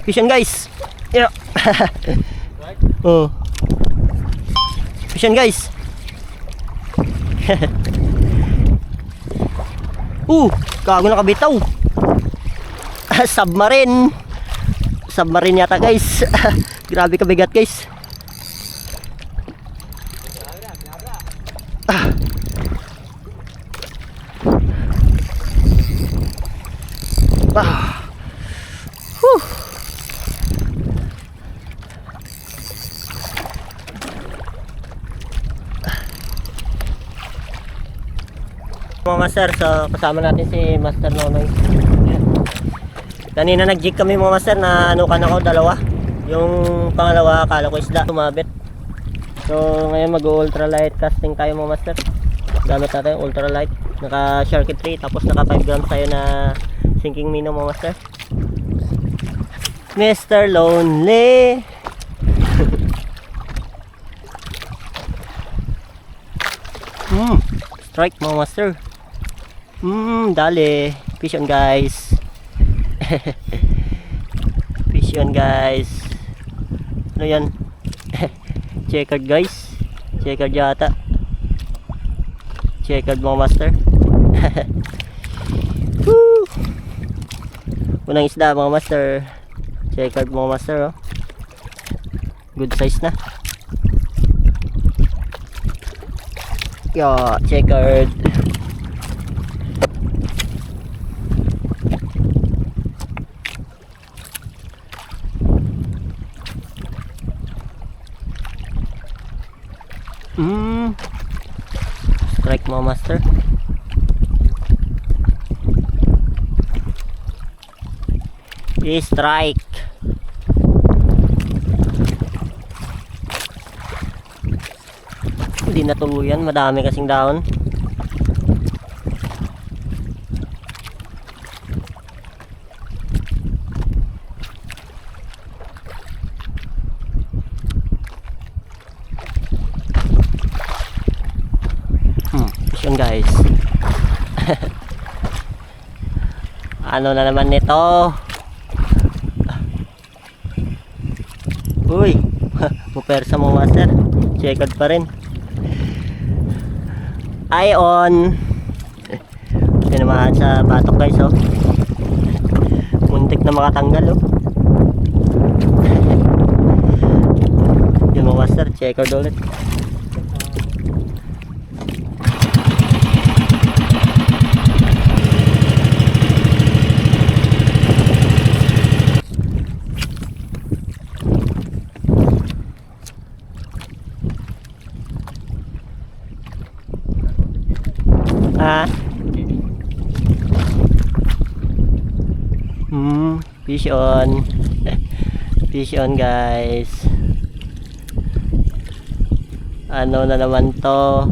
Fish on guys. Yeah. Oh. Fish on guys. Gago nakabitaw. Submarine. Submarine yata guys. Grabe kabigat guys. Mga master, so kasama natin si Master Nonoy. Kanina nag-jig kami mga master na anukan ako, dalawa. Yung pangalawa akala ko isda, tumabit. So ngayon mag-ultralight casting tayo mga master. Gamit natin ultralight. Naka Sharky 3 tapos naka 5 grams tayo na sinking minnow mga master. Mr. Lonely. Strike mga master. Dali. Fish on guys. Fish on guys. Ano yan? Checkered guys. Checkered yata. Checkered mga master. Woo! Unang isda mga master. Checkered mga master oh. Good size na. Yo, checkered. Strike mga master. I-strike. Hindi natuluyan, madami kasing dahon. Yan guys. Ano na naman nito? Uy, pupersa mo master. Checkered pa rin. Eye on. Sinamahan sa batok guys oh. Muntik na makatanggal oh. Yung mga master, checkered ulit. Fish on. Fish on guys. Ano na naman to?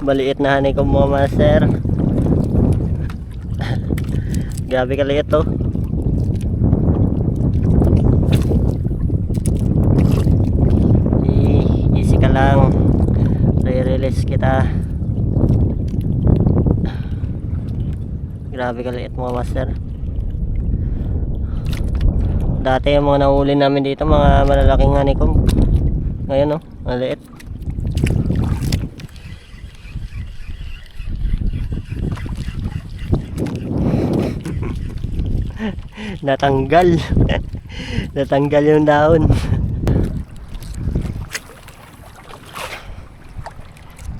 Maliit na hanay ko mga master. Grabe kaliit to. Easy ka lang. Re-release kita. Grabe kaliit mga master. Dati yung mga nahuli namin dito mga malalaking honeycomb. Ngayon oh, maliit. Natanggal. Natanggal yung dahon.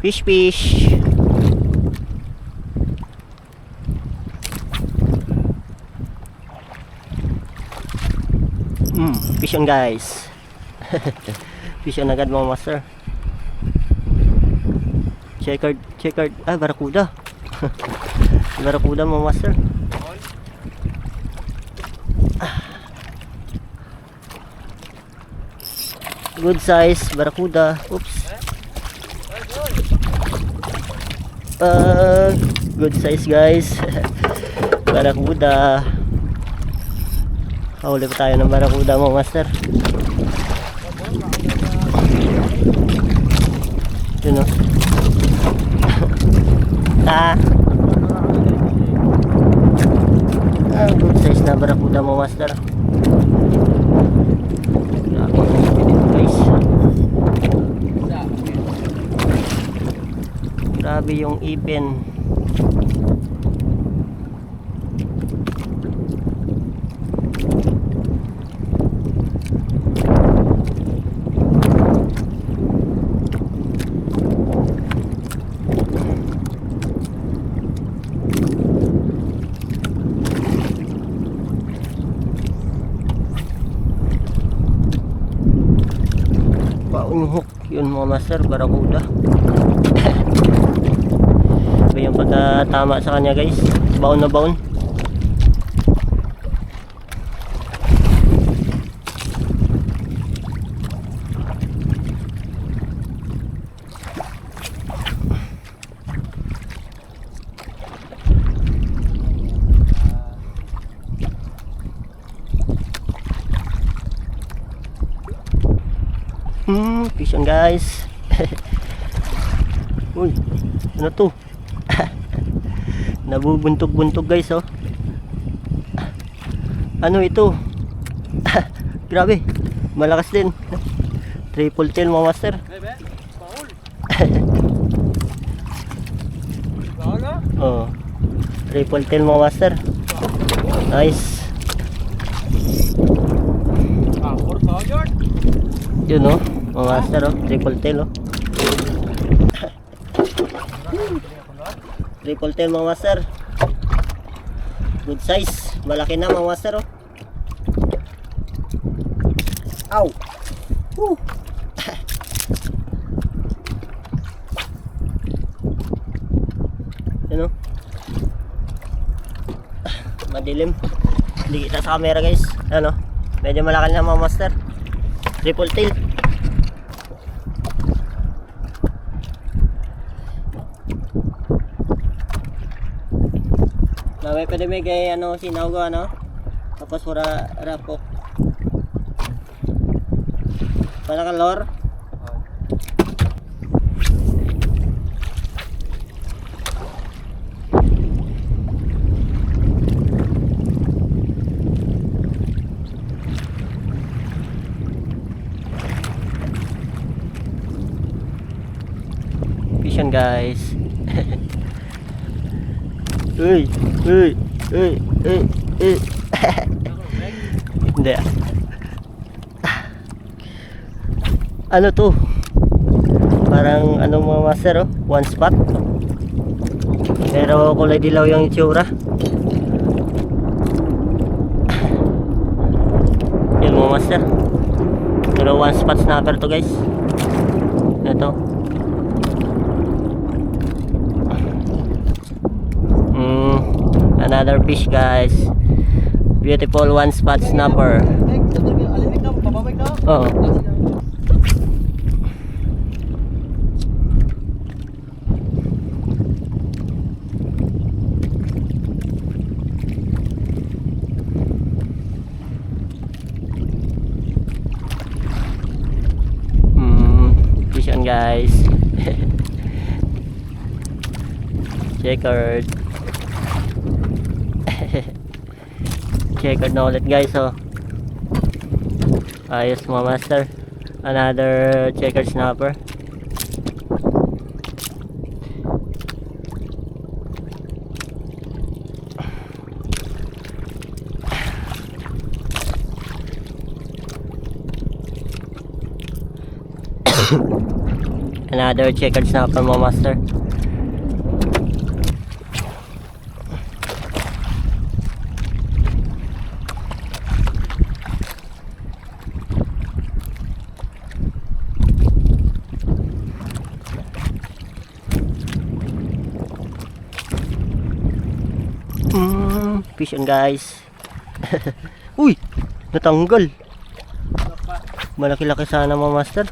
Fish fish. Fish on guys. Fish on agad mga master. Checkered, checkered. Ah, barakuda. Barakuda mga master. Good size barakuda. Oops. Good size guys. Barakuda. Huli pa tayo ng barakuda mo master. Yun o. barakuda mo master. Grabe yung ipin nito guys. Grabe yung ipin. Baong hook yun mga master, barakuda. Ito yung pagkatama sa kanya guys, baon na baon. Fish on guys. Uy, ano to? Nabubuntog-buntog guys oh. Ano ito? Grabe, malakas din. Triple tail mga master. Oh, triple tail mga master. Nice. Yun oh, mga master oh, triple tail oh. Triple tail mga master. Good size, malaki na mga master oh. Ow. Woo. Yun oh. Madilim. Hindi kita sa camera guys. Ano? Medyo malaki na mga master. Triple tail. May pwede may gay ano sinaw ko ano. Tapos pura rapok. Para kalor. Vision guys. Uy, uy, uy, uy, uy. Hindi. Ano to? Parang ano mga master oh, one spot. Pero kulay dilaw yung itsura. Yun mga master. Pero one spot snapper to guys. Ito. Another fish guys. Beautiful one spot snapper. Oo. Fish on guys. Checkered. Checkered na ulit guys oh. Ayos mga master. Another checkered snapper. Another checkered snapper mga master. Fish on guys. Uy, natanggal. Malaki-laki sana mga master.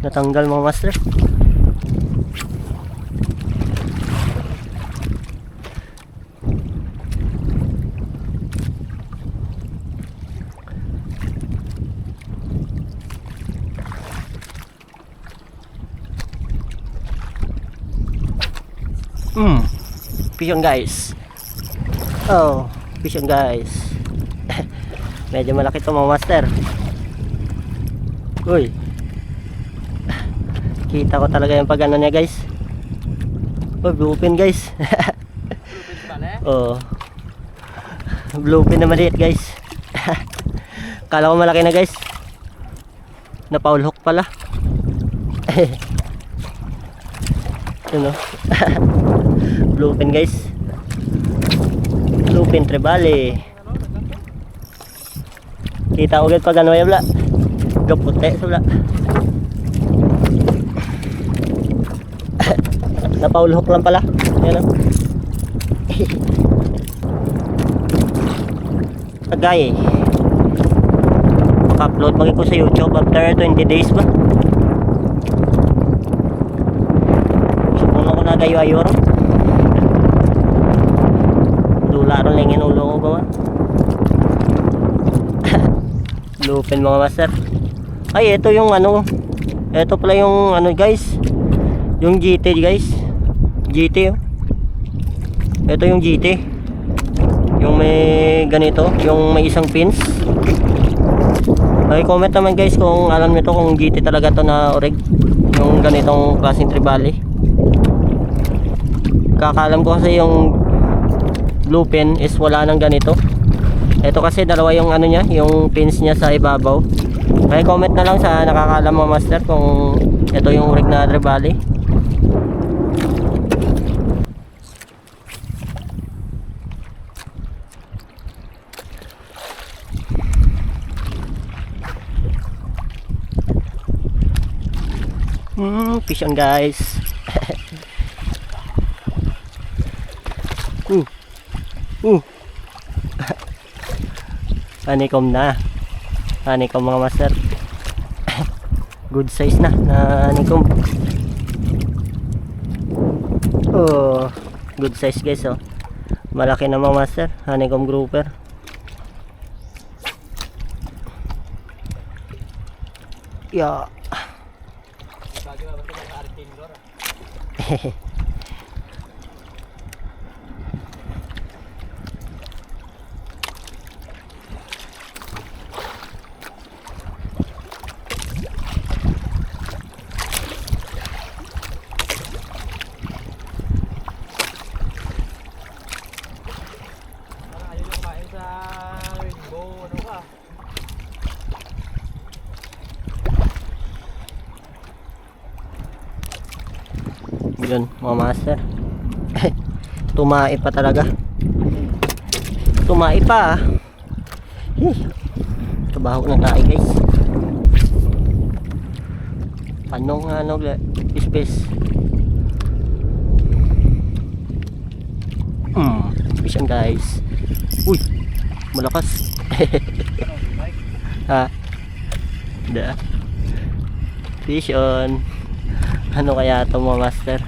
Natanggal mga master. Fish on guys. Oh, fish on guys. Medyo malaki to mga master. Uy. Kita ko talaga yung pag ano niya guys. Oh, bluefin guys. Oh. Bluefin na maliit guys. Kala ko malaki na guys. Na foul hook pala. Yun o. Bluefin guys. Bluefin trevally. Kita ko agad pag ano yung bla. Gaputi sa bla. Na foul hook lang pala. Yan o. Tagay. Maka-upload mag ko sa YouTube after 20 days ba? Supuno ko na gayo-ayo ron. Dula ron lang yung ulo ko ba? Lupin mga master. Ay, ito yung ano. Ito pala yung ano guys. Yung GT guys. GT oh. Ito yung GT. Yung may ganito, yung may isang pins. Ay, comment naman guys kung alam nyo to, kung GT talaga to na orig. Yung ganitong klaseng trevally. Kakaalam ko kasi yung blue pin is wala nang ganito. Ito kasi dalawa yung ano niya, yung pins niya sa ibabaw. Ay, comment na lang sa nakakaalam mga master kung ito yung orig na trevally. Fish on guys. Honeycomb na. Honeycomb mga master. Good size na honeycomb. Oh, good size guys oh. Malaki na mga master, honeycomb grouper. Yeah. Yun mga master. Tumai pa talaga. Tumai pa. Kabaho na tayo guys. Panong ano space. Fish on guys. Uy, malakas. Ha. Da. Fish on. Ano kaya ito mga master?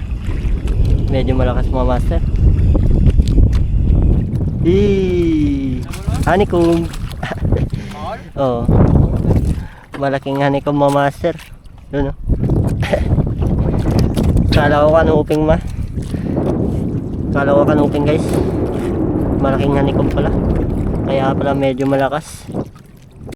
Medyo malakas mga master. Honeycomb. Oh. Malaking honeycomb mga master. Yun oh. Kala ko kanuping ma. Kala ko kanuping guys. Malaking honeycomb pala. Kaya pala medyo malakas.